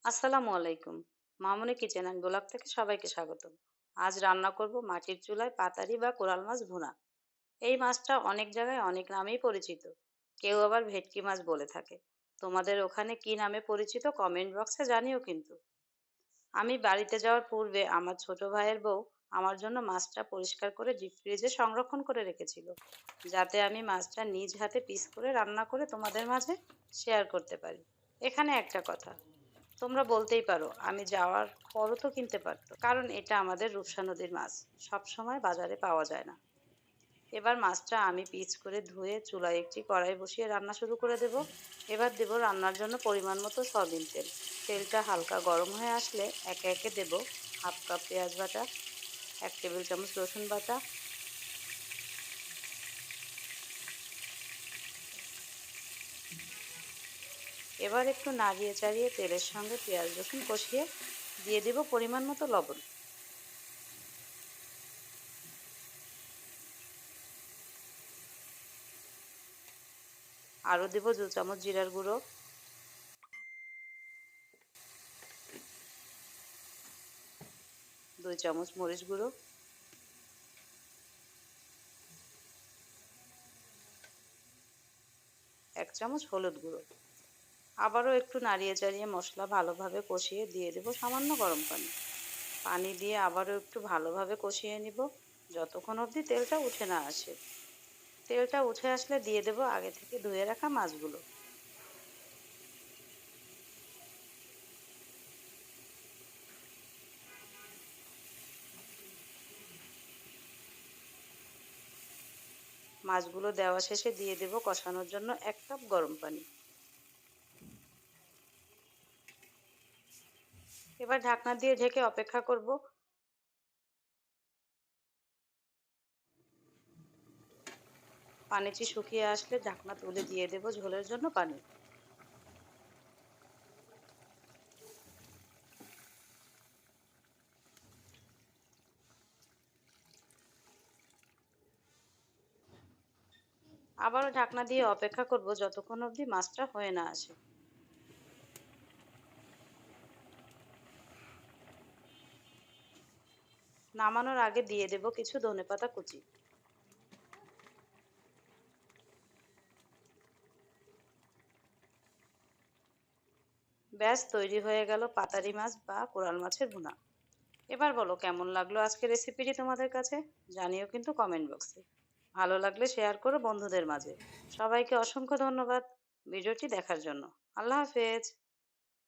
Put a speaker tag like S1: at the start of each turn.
S1: আসসালামু আলাইকুম। মামুনি kitchen and blog থেকে সবাইকে স্বাগতম। আজ রান্না করব মাটির চুলায় পাতারি বা কোরাল মাছ ভুনা। এই মাছটা অনেক জায়গায় অনেক নামেই পরিচিত। কেউ আবার ভেটকি মাছ বলে থাকে। তোমাদের ওখানে কি নামে পরিচিত কমেন্ট বক্সে জানিও কিন্তু। আমি বাড়িতে যাওয়ার পূর্বে আমার ছোট ভাইয়ের বউ আমার জন্য মাছটা পরিষ্কার করে ডিপ ফ্রিজে সংরক্ষণ করে রেখেছিল, যাতে আমি মাছটা নিজ হাতে পিস করে রান্না করে তোমাদের মাঝে শেয়ার করতে পারি। এখানে একটা কথা, তোমরা বলতেই পারো আমি যাওয়ার পরও তো কিনতে পারতো, কারণ এটা আমাদের রূপসা নদীর মাছ, সব সময় বাজারে পাওয়া যায় না। এবার মাছটা আমি পিস করে ধুয়ে চুলায় একটি কড়াই বসিয়ে রান্না শুরু করে দেব। এবার দেব রান্নার জন্য পরিমাণ মতো সয়াবিন তেল। তেলটা হালকা গরম হয়ে আসলে একে একে দেব হাফ কাপ পেঁয়াজ বাটা, 1 টেবিল চামচ রসুন বাটা, এবার একটু নাড়িয়ে চাড়িয়ে তেলের সঙ্গে পেঁয়াজ রসুন কষিয়ে দিয়ে দেব পরিমাণ মতো লবণ। আরও দেব 2 চামচ জিরার গুঁড়ো, 2 চামচ মরিচ গুঁড়ো, 1 চামচ হলুদ গুঁড়ো। আবারও একটু নাড়িয়ে চাড়িয়ে মশলা ভালোভাবে কষিয়ে দিয়ে দেব সামান্য গরম পানি। পানি দিয়ে আবারও একটু ভালোভাবে কষিয়ে নিব যতক্ষণ অবধি তেলটা উঠে না আসে। তেলটা উঠে আসলে দিয়ে দেব আগে থেকে ধুয়ে রাখা মাছগুলো। মাছগুলো দেওয়া শেষে দিয়ে দেব কষানোর জন্য 1 কাপ গরম পানি। এবার ঢাকনা দিয়ে ঢেকে অপেক্ষা করব। পানিটি শুকিয়ে আসলে ঢাকনা তুলে দিয়ে দেব ঝোলের জন্য পানি। আবারও ঢাকনা দিয়ে অপেক্ষা করব যতক্ষণ অবধি মাছটা হয়ে না আসে। নামানোর আগে দিয়ে দেব কিছু ধনেপাতা কুচি। ব্যাস তৈরি হয়ে গেল পাতারি মাছ বা কোরাল মাছের ভুনা। এবার বলো কেমন লাগলো আজকের রেসিপিটি তোমাদের কাছে, জানিও কিন্তু কমেন্ট বক্সে। ভালো লাগলে শেয়ার করো বন্ধুদের মাঝে। সবাইকে অসংখ্য ধন্যবাদ ভিডিওটি দেখার জন্য। আল্লাহ হাফেজ।